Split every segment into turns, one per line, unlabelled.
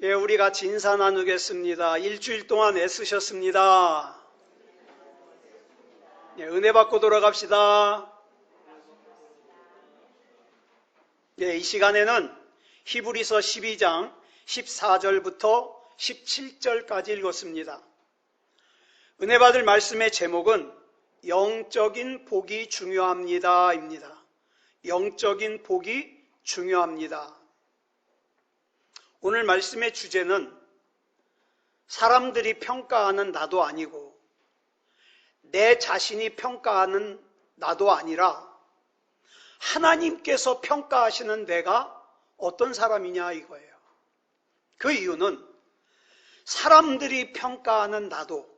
예, 우리 같이 인사 나누겠습니다. 일주일 동안 애쓰셨습니다. 예, 은혜 받고 돌아갑시다. 예, 이 시간에는 히브리서 12장 14절부터 17절까지 읽었습니다. 은혜 받을 말씀의 제목은 영적인 복이 중요합니다 입니다. 영적인 복이 중요합니다. 오늘 말씀의 주제는 사람들이 평가하는 나도 아니고 내 자신이 평가하는 나도 아니라 하나님께서 평가하시는 내가 어떤 사람이냐 이거예요. 그 이유는 사람들이 평가하는 나도,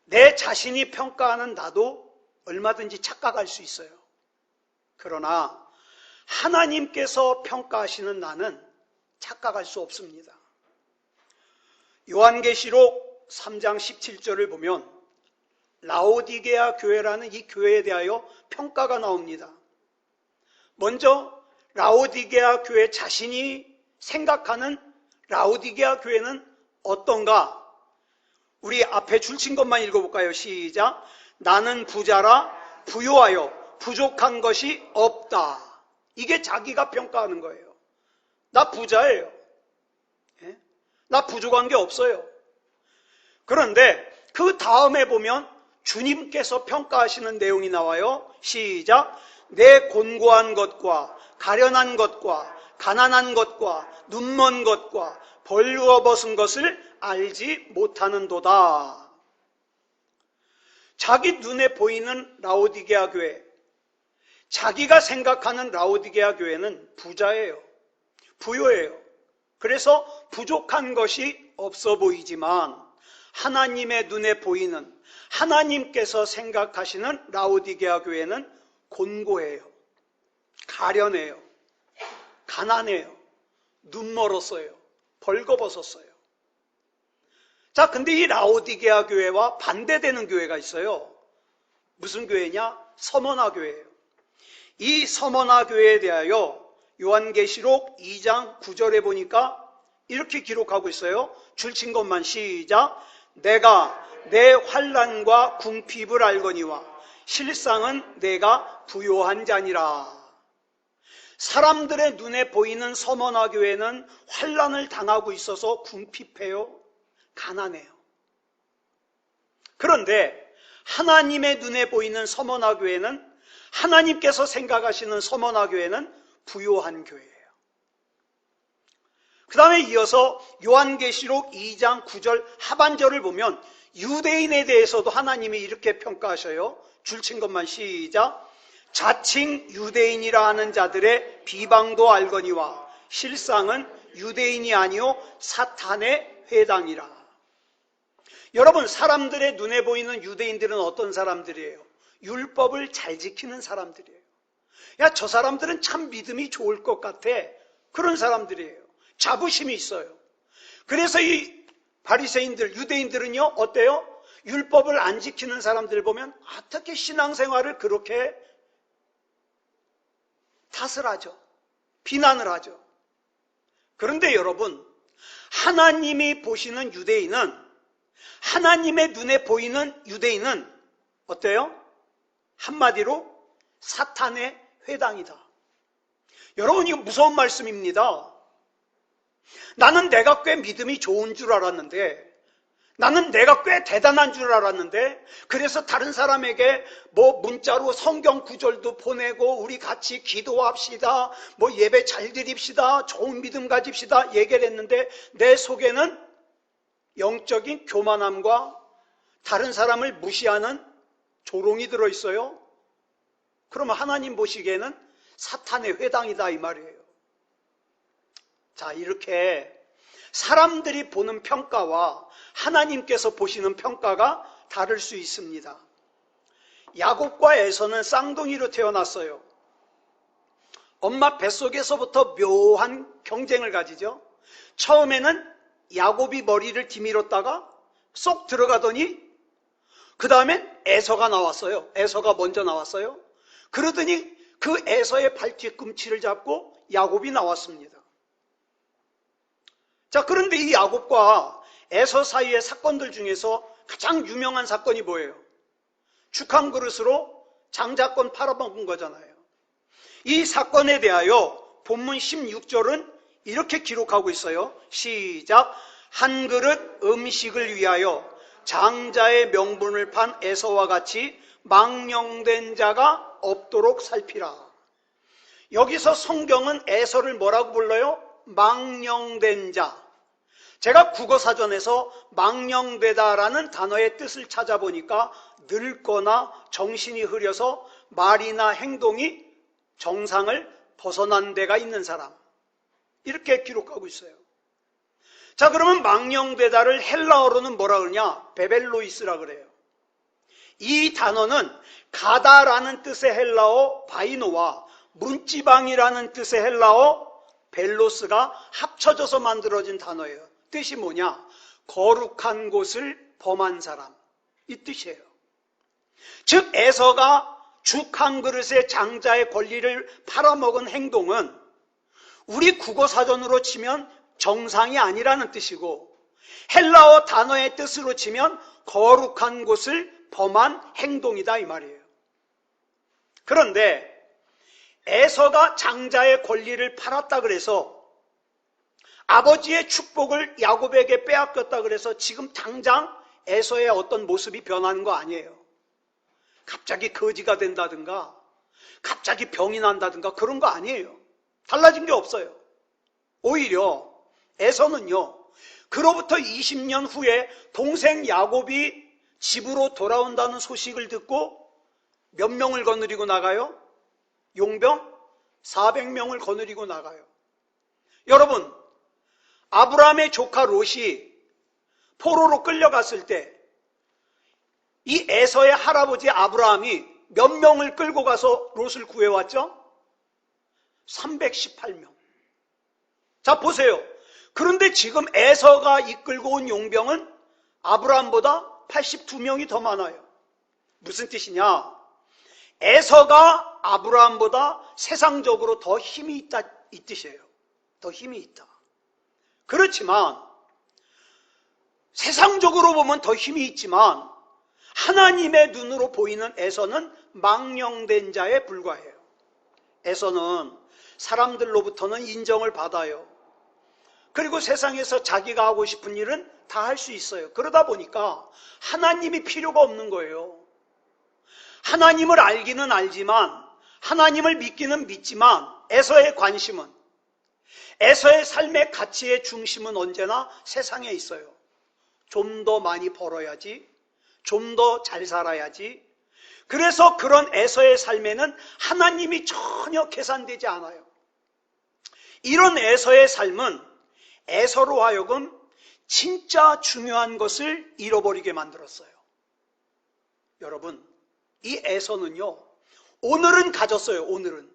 내 자신이 평가하는 나도 얼마든지 착각할 수 있어요. 그러나 하나님께서 평가하시는 나는 착각할 수 없습니다. 요한계시록 3장 17절을 보면 라오디게아 교회라는 이 교회에 대하여 평가가 나옵니다. 먼저 라오디게아 교회 자신이 생각하는 라오디게아 교회는 어떤가? 우리 앞에 줄친 것만 읽어볼까요? 시작. 나는 부자라 부요하여 부족한 것이 없다. 이게 자기가 평가하는 거예요. 나 부자예요. 예? 나 부족한 게 없어요. 그런데 그 다음에 보면 주님께서 평가하시는 내용이 나와요. 시작. 내 곤고한 것과 가련한 것과 가난한 것과 눈먼 것과 벌루어 벗은 것을 알지 못하는도다. 자기 눈에 보이는 라오디게아 교회, 자기가 생각하는 라오디게아 교회는 부자예요. 부요해요. 그래서 부족한 것이 없어 보이지만 하나님의 눈에 보이는, 하나님께서 생각하시는 라오디게아 교회는 곤고해요. 가련해요. 가난해요. 눈멀었어요. 벌거벗었어요. 자, 근데 이 라오디게아 교회와 반대되는 교회가 있어요. 무슨 교회냐? 서머나 교회예요. 이 서머나 교회에 대하여 요한계시록 2장 9절에 보니까 이렇게 기록하고 있어요. 줄친 것만 시작. 내가 내 환난과 궁핍을 알거니와 실상은 내가 부요한 자니라. 사람들의 눈에 보이는 서머나 교회는 환난을 당하고 있어서 궁핍해요. 가난해요. 그런데 하나님의 눈에 보이는 서머나 교회는, 하나님께서 생각하시는 서머나 교회는 부요한 교회예요. 그 다음에 이어서 요한계시록 2장 9절 하반절을 보면 유대인에 대해서도 하나님이 이렇게 평가하셔요. 줄친 것만 시작. 자칭 유대인이라 하는 자들의 비방도 알거니와 실상은 유대인이 아니요 사탄의 회당이라. 여러분, 사람들의 눈에 보이는 유대인들은 어떤 사람들이에요? 율법을 잘 지키는 사람들이에요. 야, 저 사람들은 참 믿음이 좋을 것 같아. 그런 사람들이에요. 자부심이 있어요. 그래서 이 바리새인들, 유대인들은요, 어때요? 율법을 안 지키는 사람들 보면 어떻게 신앙생활을 그렇게 탓을 하죠. 비난을 하죠. 그런데 여러분, 하나님이 보시는 유대인은, 하나님의 눈에 보이는 유대인은 어때요? 한마디로 사탄의 회당이다. 여러분, 이거 무서운 말씀입니다. 나는 내가 꽤 믿음이 좋은 줄 알았는데, 나는 내가 꽤 대단한 줄 알았는데, 그래서 다른 사람에게 문자로 성경 구절도 보내고 우리 같이 기도합시다, 예배 잘 드립시다, 좋은 믿음 가집시다 얘기를 했는데 내 속에는 영적인 교만함과 다른 사람을 무시하는 조롱이 들어있어요. 그러면 하나님 보시기에는 사탄의 회당이다 이 말이에요. 자, 이렇게 사람들이 보는 평가와 하나님께서 보시는 평가가 다를 수 있습니다. 야곱과 에서는 쌍둥이로 태어났어요. 엄마 뱃속에서부터 묘한 경쟁을 가지죠. 처음에는 야곱이 머리를 뒤밀었다가 쏙 들어가더니 그 다음엔 에서가 나왔어요. 에서가 먼저 나왔어요. 그러더니 그 에서의 발 뒤꿈치를 잡고 야곱이 나왔습니다. 자, 그런데 이 야곱과 에서 사이의 사건들 중에서 가장 유명한 사건이 뭐예요? 죽한 그릇으로 장자권 팔아먹은 거잖아요. 이 사건에 대하여 본문 16절은 이렇게 기록하고 있어요. 시작. 한 그릇 음식을 위하여 장자의 명분을 판 에서와 같이 망령된 자가 없도록 살피라. 여기서 성경은 에서를 뭐라고 불러요? 망령된 자. 제가 국어사전에서 망령되다라는 단어의 뜻을 찾아보니까 늙거나 정신이 흐려서 말이나 행동이 정상을 벗어난 데가 있는 사람, 이렇게 기록하고 있어요. 자, 그러면 망령되다를 헬라어로는 뭐라 그러냐? 베벨로이스라 그래요. 이 단어는 가다라는 뜻의 헬라어 바이노와 문지방이라는 뜻의 헬라어 벨로스가 합쳐져서 만들어진 단어예요. 뜻이 뭐냐? 거룩한 곳을 범한 사람, 이 뜻이에요. 즉 에서가 죽 한 그릇의 장자의 권리를 팔아먹은 행동은 우리 국어사전으로 치면 정상이 아니라는 뜻이고, 헬라어 단어의 뜻으로 치면 거룩한 곳을 범한 행동이다 이 말이에요. 그런데 에서가 장자의 권리를 팔았다 그래서 아버지의 축복을 야곱에게 빼앗겼다 그래서 지금 당장 에서의 어떤 모습이 변하는 거 아니에요. 갑자기 거지가 된다든가 갑자기 병이 난다든가 그런 거 아니에요. 달라진 게 없어요. 오히려 에서는요, 그로부터 20년 후에 동생 야곱이 집으로 돌아온다는 소식을 듣고 몇 명을 거느리고 나가요? 용병 400명을 거느리고 나가요. 여러분, 아브라함의 조카 롯이 포로로 끌려갔을 때 이 에서의 할아버지 아브라함이 몇 명을 끌고 가서 롯을 구해왔죠? 318명. 자, 보세요. 그런데 지금 에서가 이끌고 온 용병은 아브라함보다 82명이 더 많아요. 무슨 뜻이냐? 에서가 아브라함보다 세상적으로 더 힘이 있다, 이 뜻이에요. 더 힘이 있다. 그렇지만 세상적으로 보면 더 힘이 있지만 하나님의 눈으로 보이는 에서는 망령된 자에 불과해요. 에서는 사람들로부터는 인정을 받아요. 그리고 세상에서 자기가 하고 싶은 일은 다 할 수 있어요. 그러다 보니까 하나님이 필요가 없는 거예요. 하나님을 알기는 알지만, 하나님을 믿기는 믿지만, 에서의 관심은, 에서의 삶의 가치의 중심은 언제나 세상에 있어요. 좀 더 많이 벌어야지, 좀 더 잘 살아야지. 그래서 그런 에서의 삶에는 하나님이 전혀 계산되지 않아요. 이런 에서의 삶은 에서로 하여금 진짜 중요한 것을 잃어버리게 만들었어요. 여러분, 이 에서는요, 오늘은 가졌어요. 오늘은.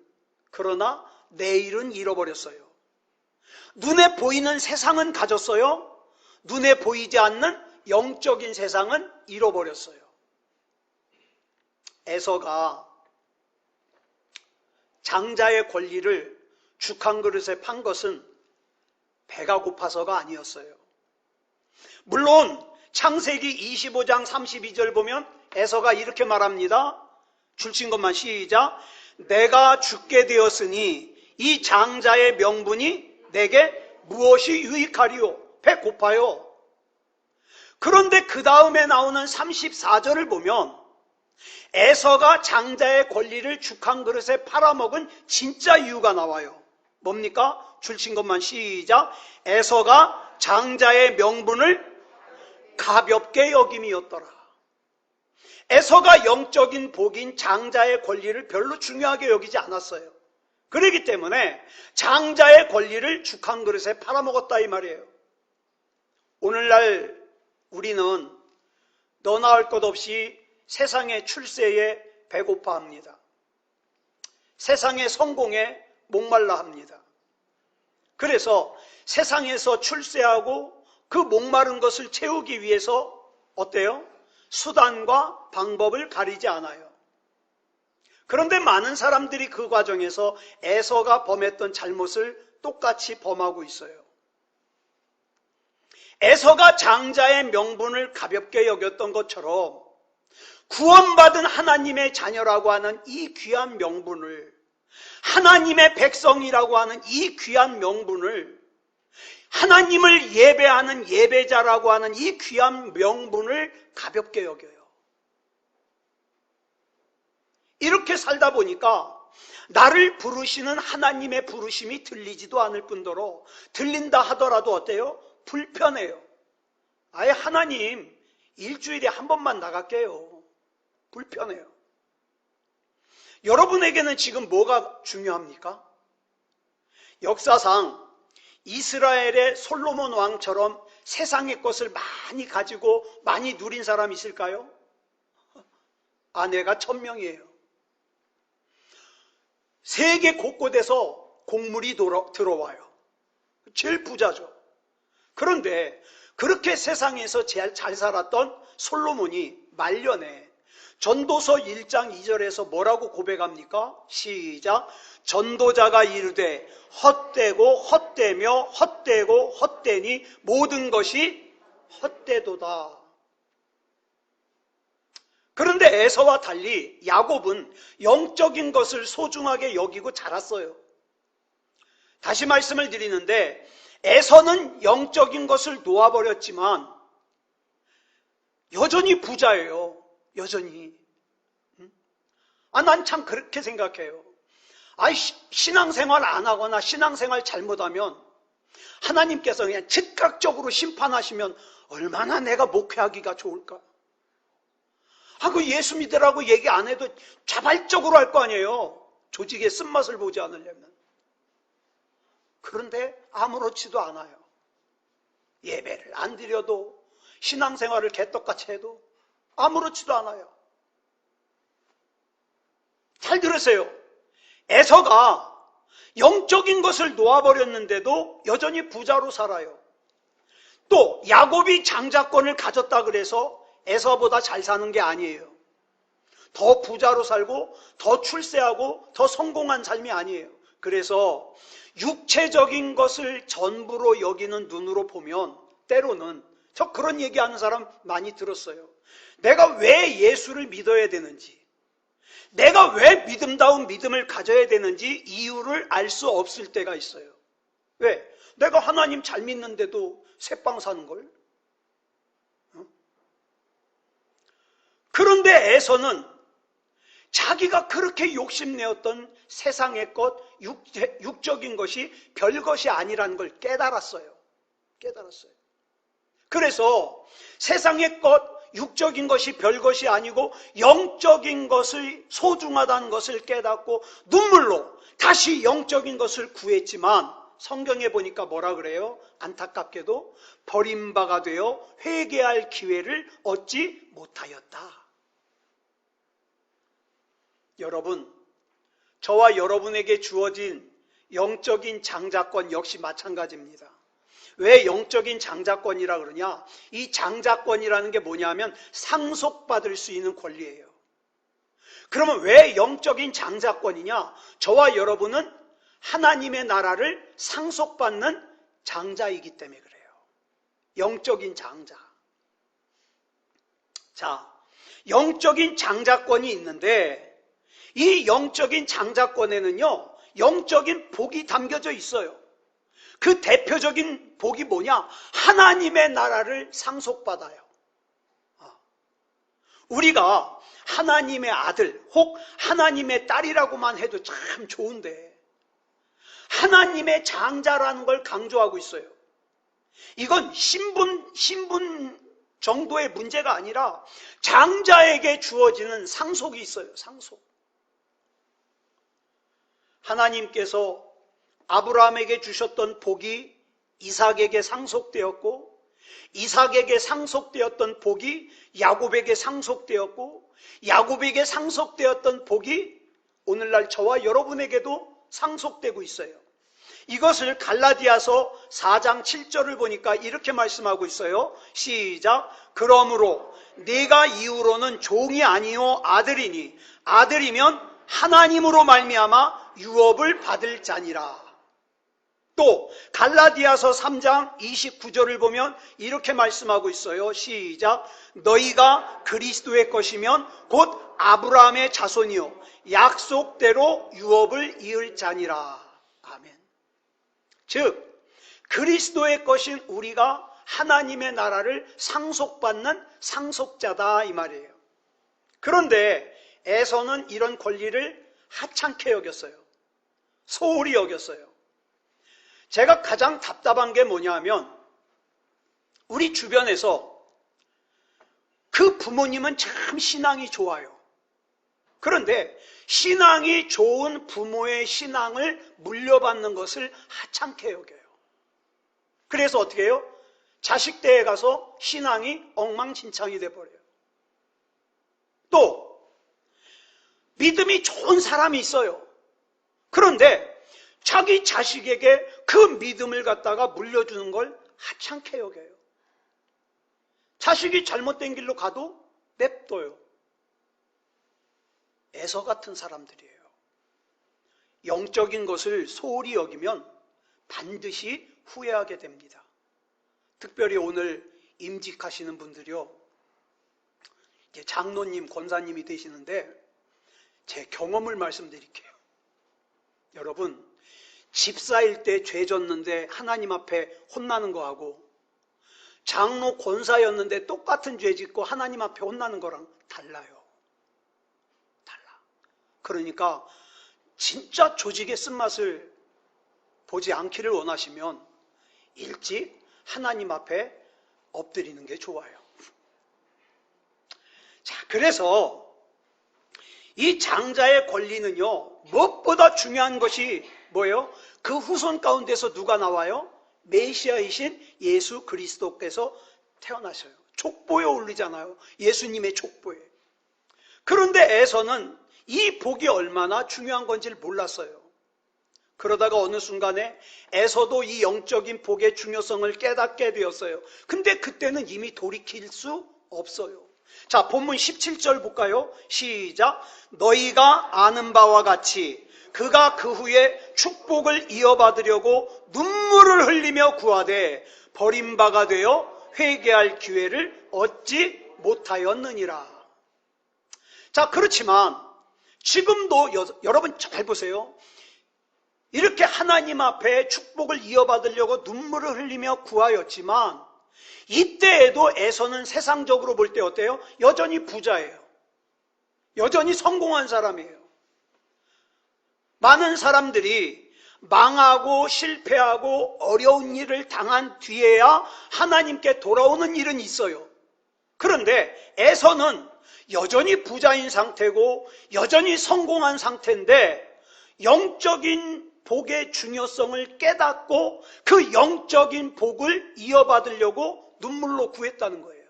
그러나 내일은 잃어버렸어요. 눈에 보이는 세상은 가졌어요. 눈에 보이지 않는 영적인 세상은 잃어버렸어요. 에서가 장자의 권리를 죽 한 그릇에 판 것은 배가 고파서가 아니었어요. 물론 창세기 25장 32절 보면 에서가 이렇게 말합니다. 줄친 것만 시작. 내가 죽게 되었으니 이 장자의 명분이 내게 무엇이 유익하리요? 배 고파요. 그런데 그 다음에 나오는 34절을 보면 에서가 장자의 권리를 죽 한 그릇에 팔아먹은 진짜 이유가 나와요. 뭡니까? 줄친 것만 시작. 에서가 장자의 명분을 가볍게 여김이었더라. 에서가 영적인 복인 장자의 권리를 별로 중요하게 여기지 않았어요. 그렇기 때문에 장자의 권리를 죽 한 그릇에 팔아먹었다 이 말이에요. 오늘날 우리는 너나 할 것 없이 세상의 출세에 배고파합니다. 세상의 성공에 목말라 합니다. 그래서 세상에서 출세하고 그 목마른 것을 채우기 위해서 어때요? 수단과 방법을 가리지 않아요. 그런데 많은 사람들이 그 과정에서 에서가 범했던 잘못을 똑같이 범하고 있어요. 에서가 장자의 명분을 가볍게 여겼던 것처럼 구원받은 하나님의 자녀라고 하는 이 귀한 명분을, 하나님의 백성이라고 하는 이 귀한 명분을, 하나님을 예배하는 예배자라고 하는 이 귀한 명분을 가볍게 여겨요. 이렇게 살다 보니까 나를 부르시는 하나님의 부르심이 들리지도 않을 뿐더러 들린다 하더라도 어때요? 불편해요. 아예 하나님 일주일에 한 번만 나갈게요. 불편해요. 여러분에게는 지금 뭐가 중요합니까? 역사상 이스라엘의 솔로몬 왕처럼 세상의 것을 많이 가지고 많이 누린 사람이 있을까요? 아내가 1000명이에요. 세계 곳곳에서 곡물이 들어와요. 제일 부자죠. 그런데 그렇게 세상에서 제일 잘 살았던 솔로몬이 말년에 전도서 1장 2절에서 뭐라고 고백합니까? 시작. 전도자가 이르되 헛되고 헛되며 헛되고 헛되니 모든 것이 헛되도다. 그런데 에서와 달리 야곱은 영적인 것을 소중하게 여기고 자랐어요. 다시 말씀을 드리는데 에서는 영적인 것을 놓아버렸지만 여전히 부자예요. 여전히. 난 참 그렇게 생각해요. 신앙생활 안 하거나 신앙생활 잘못하면 하나님께서 그냥 즉각적으로 심판하시면 얼마나 내가 목회하기가 좋을까? 그 예수 믿으라고 얘기 안 해도 자발적으로 할 거 아니에요. 조직의 쓴맛을 보지 않으려면. 그런데 아무렇지도 않아요. 예배를 안 드려도 신앙생활을 개떡같이 해도 아무렇지도 않아요. 잘 들으세요. 에서가 영적인 것을 놓아버렸는데도 여전히 부자로 살아요. 또 야곱이 장자권을 가졌다 그래서 에서보다 잘 사는 게 아니에요. 더 부자로 살고 더 출세하고 더 성공한 삶이 아니에요. 그래서 육체적인 것을 전부로 여기는 눈으로 보면 때로는, 저 그런 얘기하는 사람 많이 들었어요. 내가 왜 예수를 믿어야 되는지, 내가 왜 믿음다운 믿음을 가져야 되는지 이유를 알 수 없을 때가 있어요. 왜? 내가 하나님 잘 믿는데도 새빵 사는걸? 그런데 에서는 자기가 그렇게 욕심내었던 세상의 것, 육적인 것이 별것이 아니라는 걸 깨달았어요. 그래서 세상의 것, 육적인 것이 별것이 아니고 영적인 것을 소중하다는 것을 깨닫고 눈물로 다시 영적인 것을 구했지만 성경에 보니까 뭐라 그래요? 안타깝게도 버림바가 되어 회개할 기회를 얻지 못하였다. 여러분, 저와 여러분에게 주어진 영적인 장자권 역시 마찬가지입니다. 왜 영적인 장자권이라 그러냐? 이 장자권이라는 게 뭐냐면 상속받을 수 있는 권리예요. 그러면 왜 영적인 장자권이냐? 저와 여러분은 하나님의 나라를 상속받는 장자이기 때문에 그래요. 영적인 장자. 자, 영적인 장자권이 있는데 이 영적인 장자권에는요, 영적인 복이 담겨져 있어요. 그 대표적인 복이 뭐냐? 하나님의 나라를 상속받아요. 우리가 하나님의 아들 혹 하나님의 딸이라고만 해도 참 좋은데 하나님의 장자라는 걸 강조하고 있어요. 이건 신분 정도의 문제가 아니라 장자에게 주어지는 상속이 있어요. 상속. 하나님께서 아브라함에게 주셨던 복이 이삭에게 상속되었고, 이삭에게 상속되었던 복이 야곱에게 상속되었고, 야곱에게 상속되었던 복이 오늘날 저와 여러분에게도 상속되고 있어요. 이것을 갈라디아서 4장 7절을 보니까 이렇게 말씀하고 있어요. 시작. 그러므로 네가 이후로는 종이 아니요 아들이니 아들이면 하나님으로 말미암아 유업을 받을 자니라. 또 갈라디아서 3장 29절을 보면 이렇게 말씀하고 있어요. 시작. 너희가 그리스도의 것이면 곧 아브라함의 자손이요 약속대로 유업을 이을 자니라. 아멘. 즉 그리스도의 것인 우리가 하나님의 나라를 상속받는 상속자다 이 말이에요. 그런데 에서는 이런 권리를 하찮게 여겼어요. 소홀히 여겼어요. 제가 가장 답답한 게 뭐냐면 우리 주변에서 그 부모님은 참 신앙이 좋아요. 그런데 신앙이 좋은 부모의 신앙을 물려받는 것을 하찮게 여겨요. 그래서 어떻게 해요? 자식 때에 가서 신앙이 엉망진창이 돼버려요. 또 믿음이 좋은 사람이 있어요. 그런데 자기 자식에게 그 믿음을 갖다가 물려주는 걸 하찮게 여겨요. 자식이 잘못된 길로 가도 냅둬요. 에서 같은 사람들이에요. 영적인 것을 소홀히 여기면 반드시 후회하게 됩니다. 특별히 오늘 임직하시는 분들이요. 이제 장로님, 권사님이 되시는데 제 경험을 말씀드릴게요. 여러분, 집사일 때 죄 졌는데 하나님 앞에 혼나는 거하고 장로 권사였는데 똑같은 죄 짓고 하나님 앞에 혼나는 거랑 달라요. 달라. 그러니까 진짜 조직의 쓴맛을 보지 않기를 원하시면 일찍 하나님 앞에 엎드리는 게 좋아요. 자, 그래서 이 장자의 권리는요, 무엇보다 중요한 것이 뭐예요? 그 후손 가운데서 누가 나와요? 메시아이신 예수 그리스도께서 태어나셔요. 족보에 올리잖아요. 예수님의 족보에. 그런데 에서는 이 복이 얼마나 중요한 건지를 몰랐어요. 그러다가 어느 순간에 에서도 이 영적인 복의 중요성을 깨닫게 되었어요. 근데 그때는 이미 돌이킬 수 없어요. 자, 본문 17절 볼까요? 시작. 너희가 아는 바와 같이 그가 그 후에 축복을 이어받으려고 눈물을 흘리며 구하되 버림바가 되어 회개할 기회를 얻지 못하였느니라. 자, 그렇지만 지금도 여러분 잘 보세요. 이렇게 하나님 앞에 축복을 이어받으려고 눈물을 흘리며 구하였지만 이때에도 에서는 세상적으로 볼 때 어때요? 여전히 부자예요. 여전히 성공한 사람이에요. 많은 사람들이 망하고 실패하고 어려운 일을 당한 뒤에야 하나님께 돌아오는 일은 있어요. 그런데 에서는 여전히 부자인 상태고 여전히 성공한 상태인데 영적인 복의 중요성을 깨닫고 그 영적인 복을 이어받으려고 눈물로 구했다는 거예요.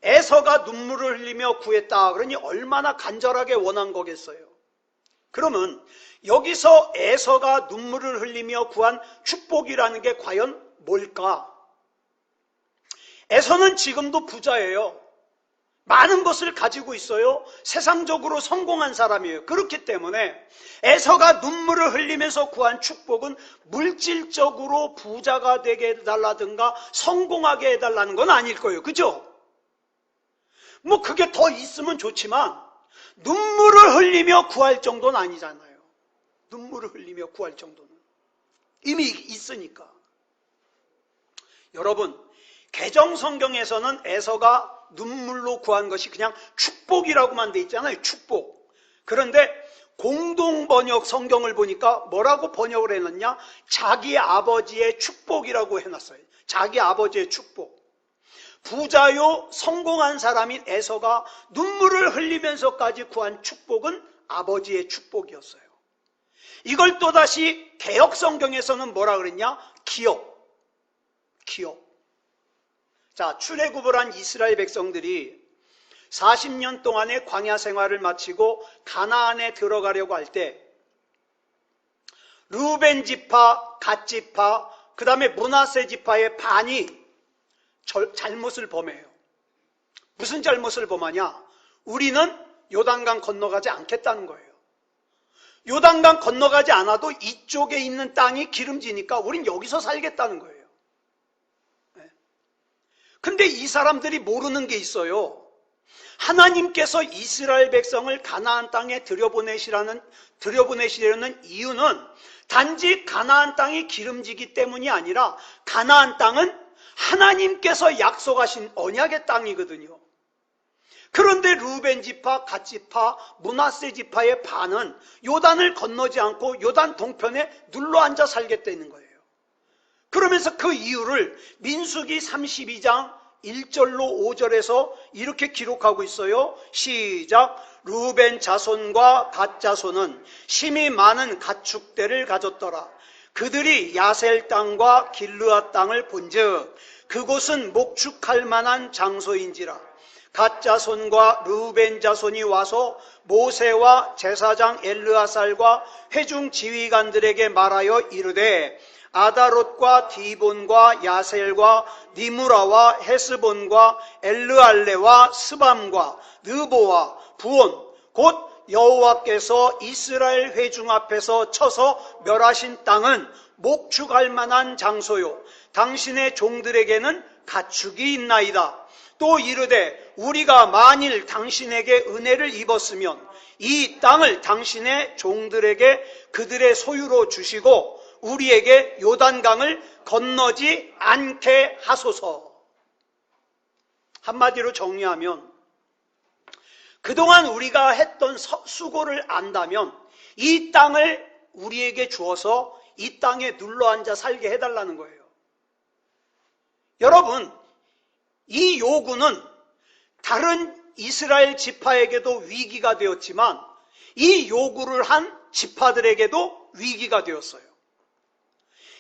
에서가 눈물을 흘리며 구했다. 그러니 얼마나 간절하게 원한 거겠어요. 그러면 여기서 에서가 눈물을 흘리며 구한 축복이라는 게 과연 뭘까? 에서는 지금도 부자예요. 많은 것을 가지고 있어요. 세상적으로 성공한 사람이에요. 그렇기 때문에 에서가 눈물을 흘리면서 구한 축복은 물질적으로 부자가 되게 해달라든가 성공하게 해달라는 건 아닐 거예요. 그죠? 뭐 그게 더 있으면 좋지만 눈물을 흘리며 구할 정도는 아니잖아요. 눈물을 흘리며 구할 정도는 이미 있으니까. 여러분, 개정 성경에서는 에서가 눈물로 구한 것이 그냥 축복이라고만 돼 있잖아요. 축복. 그런데 공동 번역 성경을 보니까 뭐라고 번역을 해놨냐? 자기 아버지의 축복이라고 해놨어요. 자기 아버지의 축복. 부자요 성공한 사람인 에서가 눈물을 흘리면서까지 구한 축복은 아버지의 축복이었어요. 이걸 또다시 개역 성경에서는 뭐라 그랬냐? 기업. 자, 출애굽을 한 이스라엘 백성들이 40년 동안의 광야 생활을 마치고 가나안에 들어가려고 할 때 르우벤 지파, 갓 지파, 그 다음에 므낫세 지파의 반이 잘못을 범해요. 무슨 잘못을 범하냐? 우리는 요단강 건너가지 않겠다는 거예요. 요단강 건너가지 않아도 이쪽에 있는 땅이 기름지니까 우린 여기서 살겠다는 거예요. 근데 이 사람들이 모르는 게 있어요. 하나님께서 이스라엘 백성을 가나안 땅에 들여보내시려는 이유는 단지 가나안 땅이 기름지기 때문이 아니라 가나안 땅은 하나님께서 약속하신 언약의 땅이거든요. 그런데 루벤 지파, 갓 지파, 므낫세 지파의 반은 요단을 건너지 않고 요단 동편에 눌러앉아 살겠다는 거예요. 그러면서 그 이유를 민수기 32장 1절로 5절에서 이렇게 기록하고 있어요. 시작. 루벤 자손과 갓 자손은 심히 많은 가축대를 가졌더라. 그들이 야셀 땅과 길르앗 땅을 본즉 그곳은 목축할 만한 장소인지라. 갓 자손과 루벤 자손이 와서 모세와 제사장 엘르아살과 회중 지휘관들에게 말하여 이르되 아다롯과 디본과 야셀과 니무라와 헤스본과 엘르알레와 스밤과 느보와 부온 곧 여호와께서 이스라엘 회중 앞에서 쳐서 멸하신 땅은 목축할 만한 장소요 당신의 종들에게는 가축이 있나이다. 또 이르되 우리가 만일 당신에게 은혜를 입었으면 이 땅을 당신의 종들에게 그들의 소유로 주시고 우리에게 요단강을 건너지 않게 하소서. 한마디로 정리하면 그동안 우리가 했던 수고를 안다면 이 땅을 우리에게 주어서 이 땅에 눌러앉아 살게 해달라는 거예요. 여러분, 이 요구는 다른 이스라엘 지파에게도 위기가 되었지만 이 요구를 한 지파들에게도 위기가 되었어요.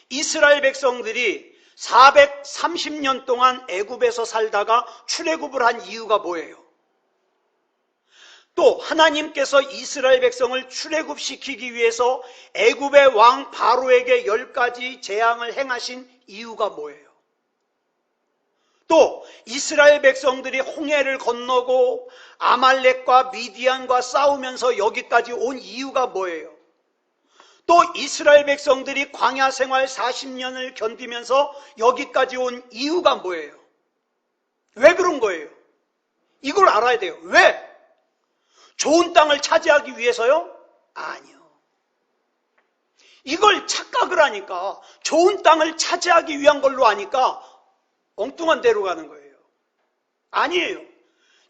이스라엘 백성들이 430년 동안 애굽에서 살다가 출애굽을 한 이유가 뭐예요? 또 하나님께서 이스라엘 백성을 출애굽시키기 위해서 애굽의 왕 바로에게 10가지 재앙을 행하신 이유가 뭐예요? 또 이스라엘 백성들이 홍해를 건너고 아말렉과 미디안과 싸우면서 여기까지 온 이유가 뭐예요? 또 이스라엘 백성들이 광야 생활 40년을 견디면서 여기까지 온 이유가 뭐예요? 왜 그런 거예요? 이걸 알아야 돼요. 왜? 좋은 땅을 차지하기 위해서요? 아니요. 이걸 착각을 하니까 좋은 땅을 차지하기 위한 걸로 아니까 엉뚱한 데로 가는 거예요. 아니에요.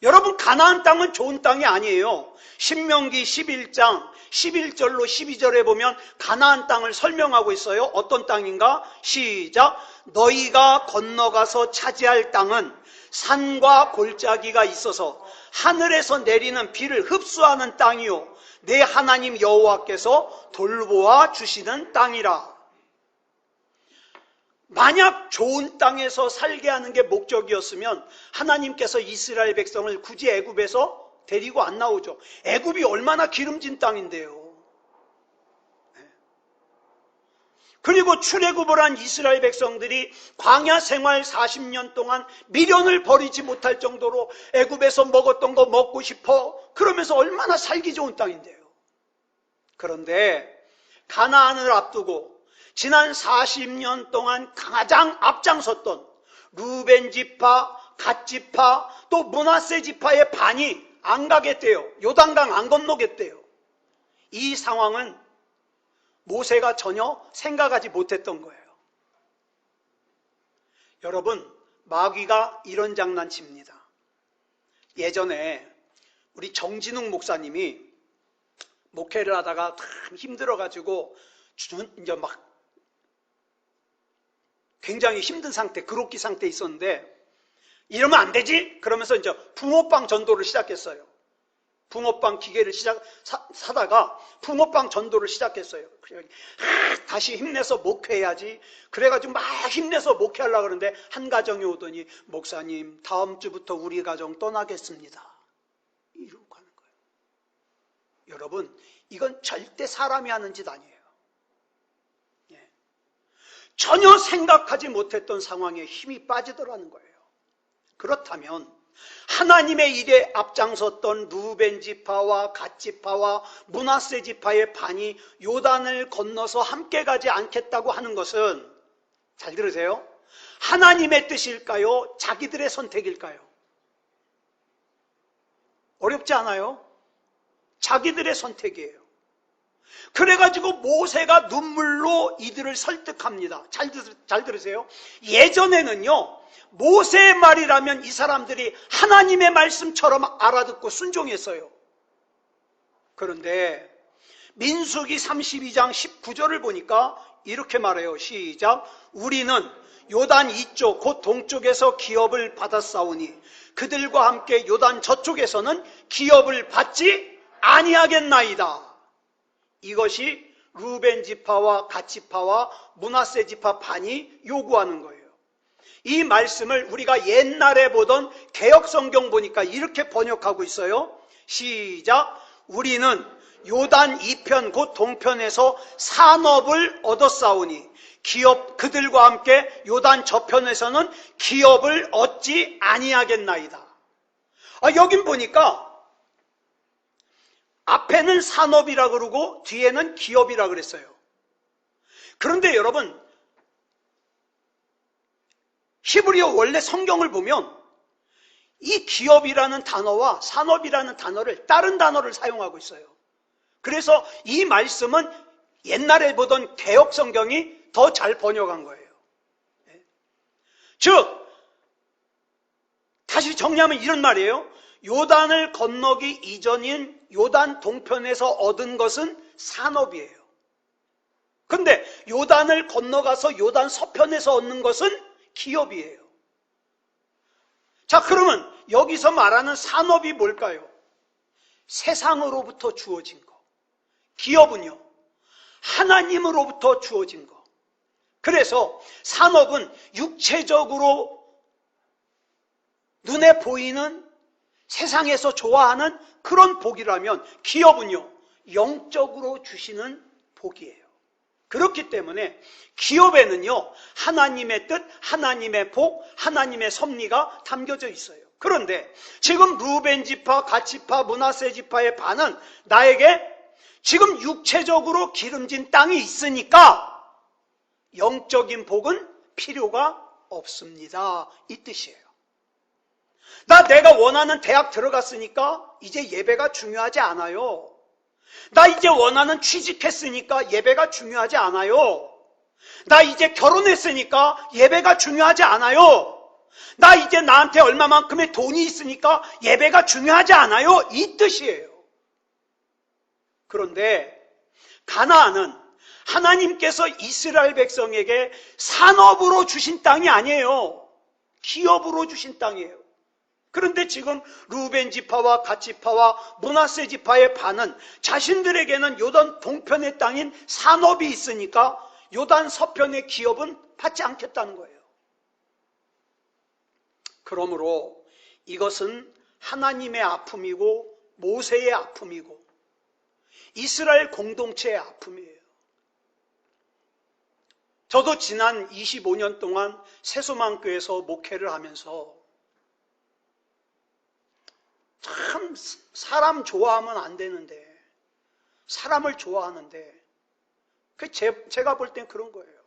여러분, 가나안 땅은 좋은 땅이 아니에요. 신명기 11장 11절로 12절에 보면 가나안 땅을 설명하고 있어요. 어떤 땅인가? 시작. 너희가 건너가서 차지할 땅은 산과 골짜기가 있어서 하늘에서 내리는 비를 흡수하는 땅이요 내 하나님 여호와께서 돌보아 주시는 땅이라. 만약 좋은 땅에서 살게 하는 게 목적이었으면 하나님께서 이스라엘 백성을 굳이 애굽에서 데리고 안 나오죠. 애굽이 얼마나 기름진 땅인데요. 그리고 출애굽을 한 이스라엘 백성들이 광야 생활 40년 동안 미련을 버리지 못할 정도로 애굽에서 먹었던 거 먹고 싶어 그러면서 얼마나 살기 좋은 땅인데요. 그런데 가나안을 앞두고 지난 40년 동안 가장 앞장섰던 루벤 지파, 갓 지파, 또 므낫세 지파의 반이 안 가겠대요. 요단강 안 건너겠대요. 이 상황은 모세가 전혀 생각하지 못했던 거예요. 여러분, 마귀가 이런 장난칩니다. 예전에 우리 정진웅 목사님이 목회를 하다가 참 힘들어가지고 이제 막 굉장히 힘든 상태, 그로기 상태에 있었는데 이러면 안 되지? 그러면서 이제 붕어빵 전도를 시작했어요. 붕어빵 기계를 사다가 붕어빵 전도를 시작했어요. 다시 힘내서 목회해야지. 그래가지고 막 힘내서 목회하려고 그러는데 한 가정이 오더니 목사님 다음 주부터 우리 가정 떠나겠습니다. 이러고 가는 거예요. 여러분, 이건 절대 사람이 하는 짓 아니에요. 전혀 생각하지 못했던 상황에 힘이 빠지더라는 거예요. 그렇다면 하나님의 일에 앞장섰던 루벤 지파와 갓 지파와 므낫세 지파의 반이 요단을 건너서 함께 가지 않겠다고 하는 것은, 잘 들으세요, 하나님의 뜻일까요? 자기들의 선택일까요? 어렵지 않아요? 자기들의 선택이에요. 그래가지고 모세가 눈물로 이들을 설득합니다. 잘 들으세요. 예전에는요, 모세의 말이라면 이 사람들이 하나님의 말씀처럼 알아듣고 순종했어요. 그런데 민수기 32장 19절을 보니까 이렇게 말해요. 시작. 우리는 요단 이쪽 곧 동쪽에서 기업을 받았사오니 그들과 함께 요단 저쪽에서는 기업을 받지 아니하겠나이다. 이것이 루벤 지파와 갓 지파와 므낫세 지파 반이 요구하는 거예요. 이 말씀을 우리가 옛날에 보던 개역성경 보니까 이렇게 번역하고 있어요. 시작. 우리는 요단 이편 곧 동편에서 산업을 얻었사오니 그들과 함께 요단 저편에서는 기업을 얻지 아니하겠나이다. 여긴 보니까 앞에는 산업이라 그러고 뒤에는 기업이라 그랬어요. 그런데 여러분, 히브리어 원래 성경을 보면 이 기업이라는 단어와 산업이라는 단어를 다른 단어를 사용하고 있어요. 그래서 이 말씀은 옛날에 보던 개역 성경이 더 잘 번역한 거예요. 즉, 다시 정리하면 이런 말이에요. 요단을 건너기 이전인 요단 동편에서 얻은 것은 산업이에요. 근데 요단을 건너가서 요단 서편에서 얻는 것은 기업이에요. 자, 그러면 여기서 말하는 산업이 뭘까요? 세상으로부터 주어진 거. 기업은요, 하나님으로부터 주어진 거. 그래서 산업은 육체적으로 눈에 보이는 세상에서 좋아하는 그런 복이라면 기업은요, 영적으로 주시는 복이에요. 그렇기 때문에 기업에는요, 하나님의 뜻, 하나님의 복, 하나님의 섭리가 담겨져 있어요. 그런데 지금 루벤 지파, 갓 지파, 므낫세 지파의 반은 나에게 지금 육체적으로 기름진 땅이 있으니까 영적인 복은 필요가 없습니다. 이 뜻이에요. 내가 원하는 대학 들어갔으니까 이제 예배가 중요하지 않아요. 나 이제 원하는 취직했으니까 예배가 중요하지 않아요. 나 이제 결혼했으니까 예배가 중요하지 않아요. 나 이제 나한테 얼마만큼의 돈이 있으니까 예배가 중요하지 않아요. 이 뜻이에요. 그런데 가나안은 하나님께서 이스라엘 백성에게 산업으로 주신 땅이 아니에요. 기업으로 주신 땅이에요. 그런데 지금 루벤 지파와 갓 지파와 므낫세 지파의 반은 자신들에게는 요단 동편의 땅인 산업이 있으니까 요단 서편의 기업은 받지 않겠다는 거예요. 그러므로 이것은 하나님의 아픔이고 모세의 아픔이고 이스라엘 공동체의 아픔이에요. 저도 지난 25년 동안 새소망교회에서 목회를 하면서 참 사람 좋아하면 안 되는데, 사람을 좋아하는데, 제가 볼 땐 그런 거예요.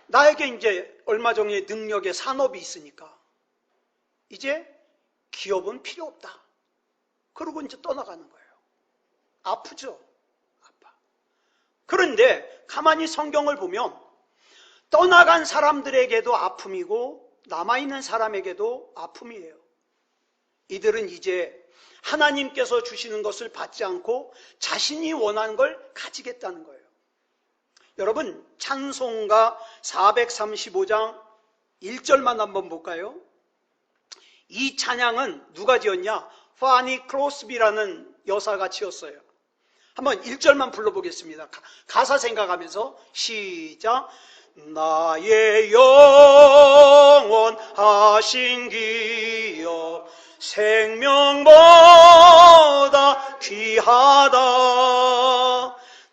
나에게 이제 얼마 전에 능력의 산업이 있으니까 이제 기업은 필요 없다. 그러고 이제 떠나가는 거예요. 아프죠? 아파. 그런데 가만히 성경을 보면 떠나간 사람들에게도 아픔이고 남아있는 사람에게도 아픔이에요. 이들은 이제 하나님께서 주시는 것을 받지 않고 자신이 원하는 걸 가지겠다는 거예요. 여러분, 찬송가 435장 1절만 한번 볼까요? 이 찬양은 누가 지었냐? 파니 크로스비라는 여사가 지었어요. 한번 1절만 불러보겠습니다. 가사 생각하면서 시작. 나의 영원하신 기업 생명보다 귀하다.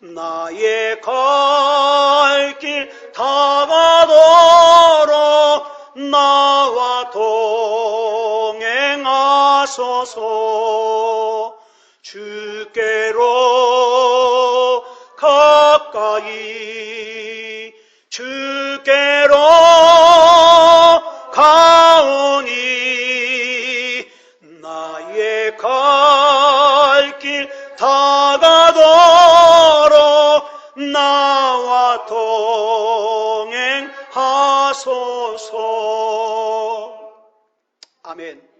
나의 갈 길 다가도록 나와 하소서. 주께로 가까이 주께로 가오니 나의 갈 길 다가도록 나와 동행하소서. 아멘.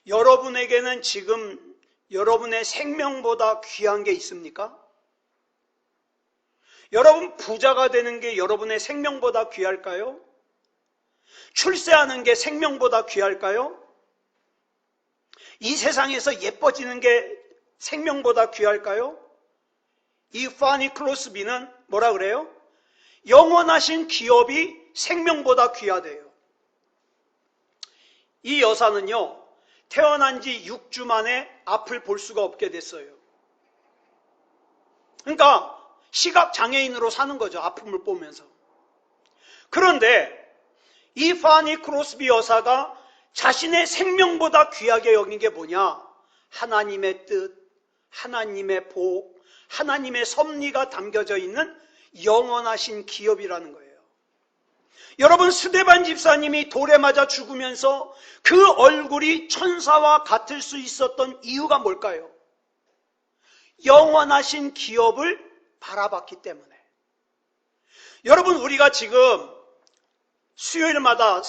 여러분에게는 지금 여러분의 생명보다 귀한 게 있습니까? 여러분 부자가 되는 게 여러분의 생명보다 귀할까요? 출세하는 게 생명보다 귀할까요? 이 세상에서 예뻐지는 게 생명보다 귀할까요? 이 파니 크로스비는 뭐라 그래요? 영원하신 기업이 생명보다 귀하대요. 이 여사는요, 태어난 지 6주 만에 앞을 볼 수가 없게 됐어요. 그러니까 시각장애인으로 사는 거죠. 아픔을 보면서. 그런데 이 파니 크로스비 여사가 자신의 생명보다 귀하게 여긴 게 뭐냐? 하나님의 뜻, 하나님의 복, 하나님의 섭리가 담겨져 있는 영원하신 기업이라는 거예요. 여러분, 스데반 집사님이 돌에 맞아 죽으면서 그 얼굴이 천사와 같을 수 있었던 이유가 뭘까요? 영원하신 기업을 바라봤기 때문에. 여러분, 우리가 지금 수요일마다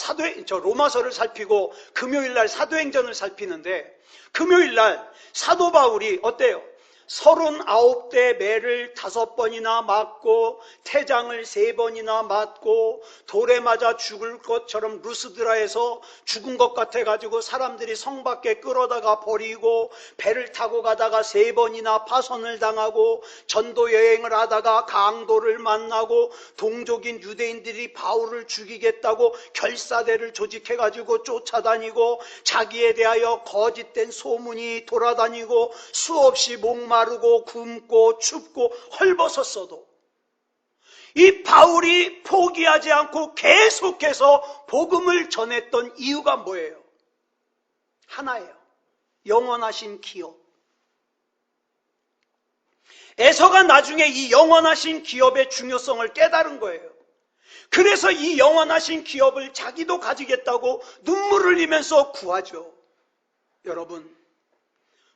로마서를 살피고 금요일날 사도행전을 살피는데, 금요일날 사도 바울이 어때요? 39대 매를 5번이나 맞고 태장을 3번이나 맞고 돌에 맞아 죽을 것처럼 루스드라에서 죽은 것 같아가지고 사람들이 성 밖에 끌어다가 버리고 배를 타고 가다가 3번이나 파손을 당하고 전도 여행을 하다가 강도를 만나고 동족인 유대인들이 바울을 죽이겠다고 결사대를 조직해가지고 쫓아다니고 자기에 대하여 거짓된 소문이 돌아다니고 수없이 목마르고 굶고 춥고 헐벗었어도 이 바울이 포기하지 않고 계속해서 복음을 전했던 이유가 뭐예요? 하나예요. 영원하신 기업. 에서가 나중에 이 영원하신 기업의 중요성을 깨달은 거예요. 그래서 이 영원하신 기업을 자기도 가지겠다고 눈물을 흘리면서 구하죠. 여러분,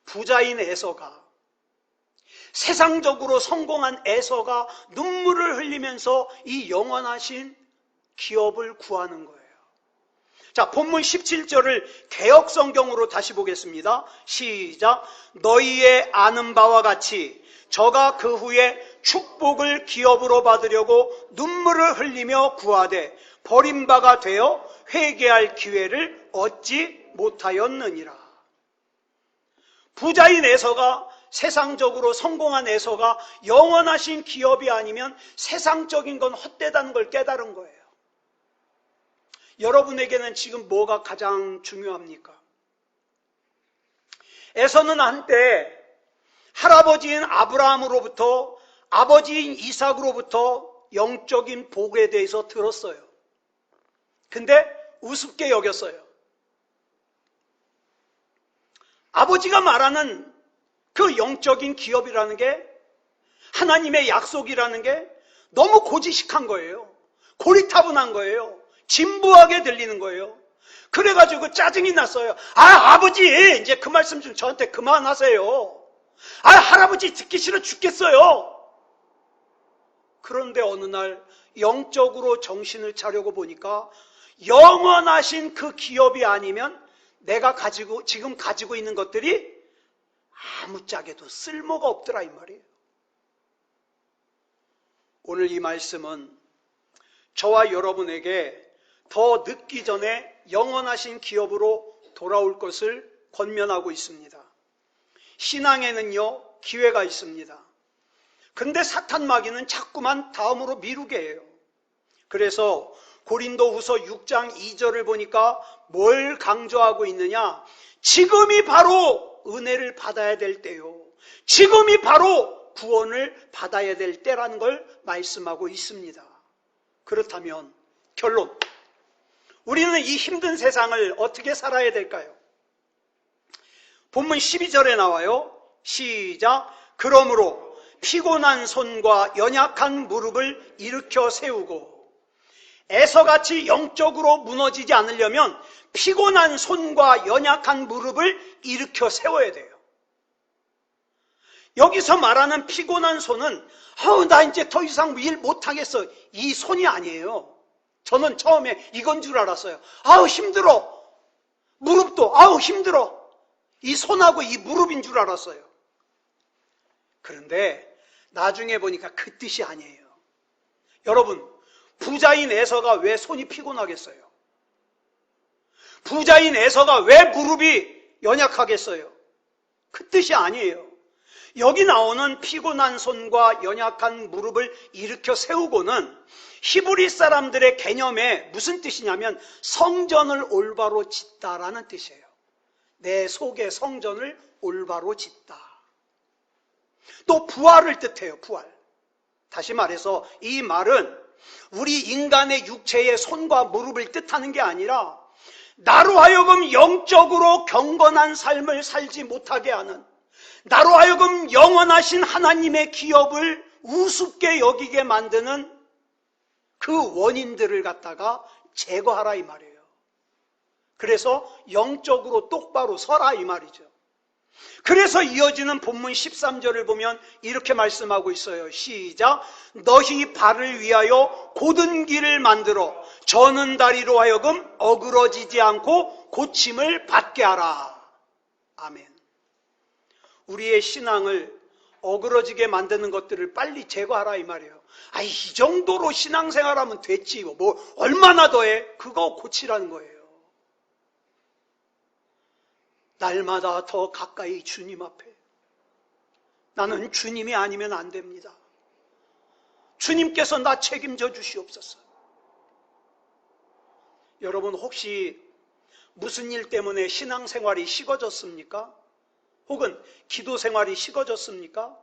부자인 에서가, 세상적으로 성공한 에서가 눈물을 흘리면서 이 영원하신 기업을 구하는 거예요. 자, 본문 17절을 개역성경으로 다시 보겠습니다. 시작. 너희의 아는 바와 같이 저가 그 후에 축복을 기업으로 받으려고 눈물을 흘리며 구하되 버림바가 되어 회개할 기회를 얻지 못하였느니라. 부자인 에서가, 세상적으로 성공한 에서가 영원하신 기업이 아니면 세상적인 건 헛되다는 걸 깨달은 거예요. 여러분에게는 지금 뭐가 가장 중요합니까? 에서는 한때 할아버지인 아브라함으로부터 아버지인 이삭으로부터 영적인 복에 대해서 들었어요. 근데 우습게 여겼어요. 아버지가 말하는 그 영적인 기업이라는 게, 하나님의 약속이라는 게 너무 고지식한 거예요. 고리타분한 거예요. 진부하게 들리는 거예요. 그래가지고 짜증이 났어요. 아버지, 이제 그 말씀 좀 저한테 그만하세요. 할아버지 듣기 싫어 죽겠어요. 그런데 어느 날 영적으로 정신을 차려고 보니까 영원하신 그 기업이 아니면 내가 지금 가지고 있는 것들이 아무짝에도 쓸모가 없더라 이 말이에요. 오늘 이 말씀은 저와 여러분에게 더 늦기 전에 영원하신 기업으로 돌아올 것을 권면하고 있습니다. 신앙에는요, 기회가 있습니다. 근데 사탄 마귀는 자꾸만 다음으로 미루게 해요. 그래서 고린도후서 6장 2절을 보니까 뭘 강조하고 있느냐? 지금이 바로 은혜를 받아야 될 때요. 지금이 바로 구원을 받아야 될 때라는 걸 말씀하고 있습니다. 그렇다면 결론, 우리는 이 힘든 세상을 어떻게 살아야 될까요? 본문 12절에 나와요. 시작. 그러므로 피곤한 손과 연약한 무릎을 일으켜 세우고, 에서같이 영적으로 무너지지 않으려면 피곤한 손과 연약한 무릎을 일으켜 세워야 돼요. 여기서 말하는 피곤한 손은 나 이제 더 이상 일 못하겠어, 이 손이 아니에요. 저는 처음에 이건 줄 알았어요. 힘들어. 무릎도 힘들어. 이 손하고 이 무릎인 줄 알았어요. 그런데 나중에 보니까 그 뜻이 아니에요. 여러분, 부자인 에서가 왜 손이 피곤하겠어요? 부자인 에서가 왜 무릎이 연약하겠어요? 그 뜻이 아니에요. 여기 나오는 피곤한 손과 연약한 무릎을 일으켜 세우고는 히브리 사람들의 개념에 무슨 뜻이냐면 성전을 올바로 짓다라는 뜻이에요. 내 속의 성전을 올바로 짓다. 또 부활을 뜻해요. 부활. 다시 말해서 이 말은 우리 인간의 육체의 손과 무릎을 뜻하는 게 아니라 나로 하여금 영적으로 경건한 삶을 살지 못하게 하는, 나로 하여금 영원하신 하나님의 기업을 우습게 여기게 만드는 그 원인들을 갖다가 제거하라 이 말이에요. 그래서 영적으로 똑바로 서라 이 말이죠. 그래서 이어지는 본문 13절을 보면 이렇게 말씀하고 있어요. 시작. 너희 발을 위하여 곧은 길을 만들어 저는 다리로 하여금 어그러지지 않고 고침을 받게 하라. 아멘. 우리의 신앙을 어그러지게 만드는 것들을 빨리 제거하라 이 말이에요. 이 정도로 신앙생활하면 됐지, 뭐 얼마나 더해? 그거 고치라는 거예요. 날마다 더 가까이 주님 앞에. 나는 주님이 아니면 안 됩니다. 주님께서 나 책임져 주시옵소서. 여러분, 혹시 무슨 일 때문에 신앙생활이 식어졌습니까? 혹은 기도생활이 식어졌습니까?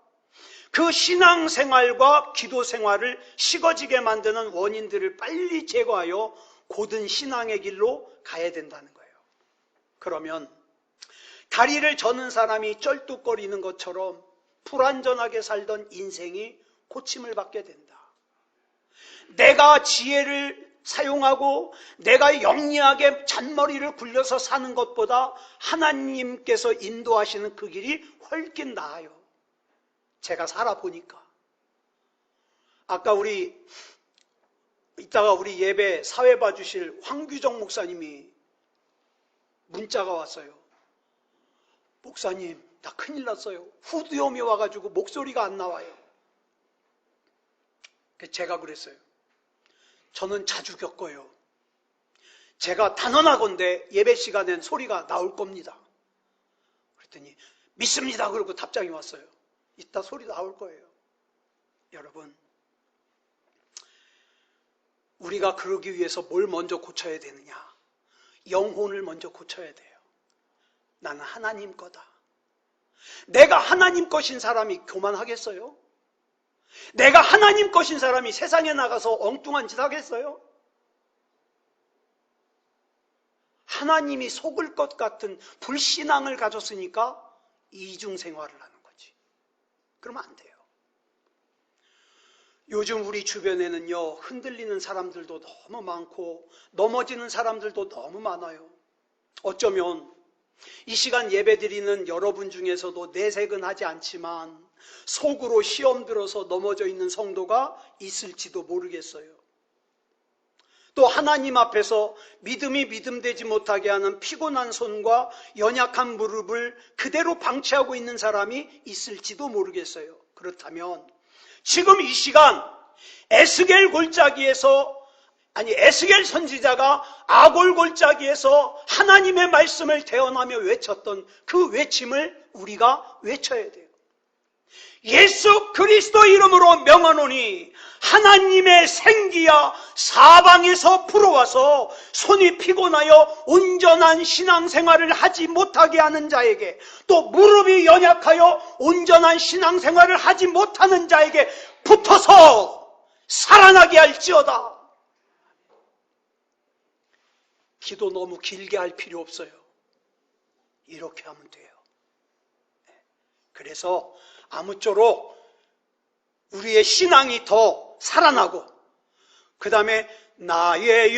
그 신앙생활과 기도생활을 식어지게 만드는 원인들을 빨리 제거하여 곧은 신앙의 길로 가야 된다는 거예요. 그러면 다리를 저는 사람이 쩔뚝거리는 것처럼 불완전하게 살던 인생이 고침을 받게 된다. 내가 지혜를 사용하고 내가 영리하게 잔머리를 굴려서 사는 것보다 하나님께서 인도하시는 그 길이 훨씬 나아요. 제가 살아보니까. 아까 이따가 우리 예배 사회 봐주실 황규정 목사님이 문자가 왔어요. 목사님, 나 큰일 났어요. 후두염이 와가지고 목소리가 안 나와요. 제가 그랬어요. 저는 자주 겪어요. 제가 단언하건대 예배 시간엔 소리가 나올 겁니다. 그랬더니 믿습니다. 그러고 답장이 왔어요. 이따 소리 나올 거예요. 여러분, 우리가 그러기 위해서 뭘 먼저 고쳐야 되느냐? 영혼을 먼저 고쳐야 돼요. 나는 하나님 거다. 내가 하나님 것인 사람이 교만하겠어요? 내가 하나님 것인 사람이 세상에 나가서 엉뚱한 짓 하겠어요? 하나님이 속을 것 같은 불신앙을 가졌으니까 이중생활을 하는 거지. 그러면 안 돼요. 요즘 우리 주변에는요, 흔들리는 사람들도 너무 많고 넘어지는 사람들도 너무 많아요. 어쩌면 이 시간 예배드리는 여러분 중에서도 내색은 하지 않지만 속으로 시험 들어서 넘어져 있는 성도가 있을지도 모르겠어요. 또 하나님 앞에서 믿음이 믿음되지 못하게 하는 피곤한 손과 연약한 무릎을 그대로 방치하고 있는 사람이 있을지도 모르겠어요. 그렇다면 지금 이 시간 에스겔 선지자가 아골 골짜기에서 하나님의 말씀을 대언하며 외쳤던 그 외침을 우리가 외쳐야 돼요. 예수 그리스도 이름으로 명하노니 하나님의 생기야 사방에서 불어와서 손이 피곤하여 온전한 신앙생활을 하지 못하게 하는 자에게, 또 무릎이 연약하여 온전한 신앙생활을 하지 못하는 자에게 붙어서 살아나게 할지어다. 기도 너무 길게 할 필요 없어요. 이렇게 하면 돼요. 그래서 아무쪼록 우리의 신앙이 더 살아나고, 그 다음에 나의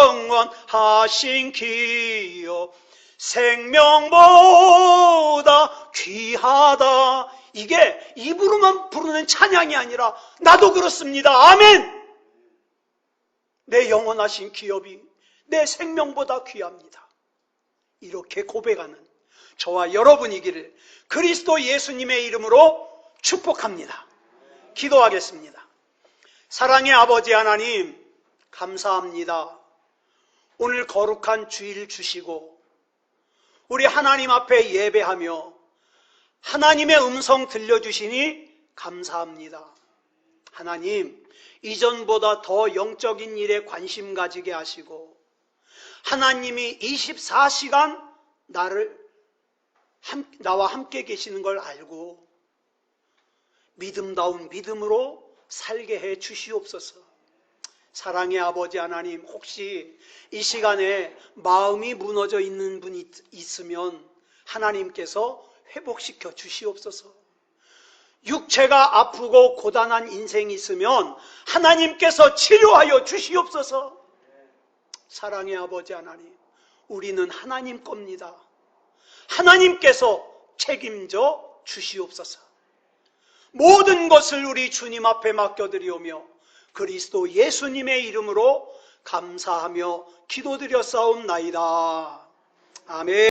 영원하신 기업 생명보다 귀하다, 이게 입으로만 부르는 찬양이 아니라 나도 그렇습니다. 아멘. 내 영원하신 기업이 내 생명보다 귀합니다. 이렇게 고백하는 저와 여러분이기를 그리스도 예수님의 이름으로 축복합니다. 기도하겠습니다. 사랑의 아버지 하나님, 감사합니다. 오늘 거룩한 주일 주시고 우리 하나님 앞에 예배하며 하나님의 음성 들려주시니 감사합니다. 하나님, 이전보다 더 영적인 일에 관심 가지게 하시고 하나님이 24시간 나와 함께 계시는 걸 알고 믿음다운 믿음으로 살게 해 주시옵소서. 사랑의 아버지 하나님, 혹시 이 시간에 마음이 무너져 있는 분이 있으면 하나님께서 회복시켜 주시옵소서. 육체가 아프고 고단한 인생이 있으면 하나님께서 치료하여 주시옵소서. 사랑의 아버지 하나님, 우리는 하나님 겁니다. 하나님께서 책임져 주시옵소서. 모든 것을 우리 주님 앞에 맡겨드리오며 그리스도 예수님의 이름으로 감사하며 기도드렸사옵나이다. 아멘.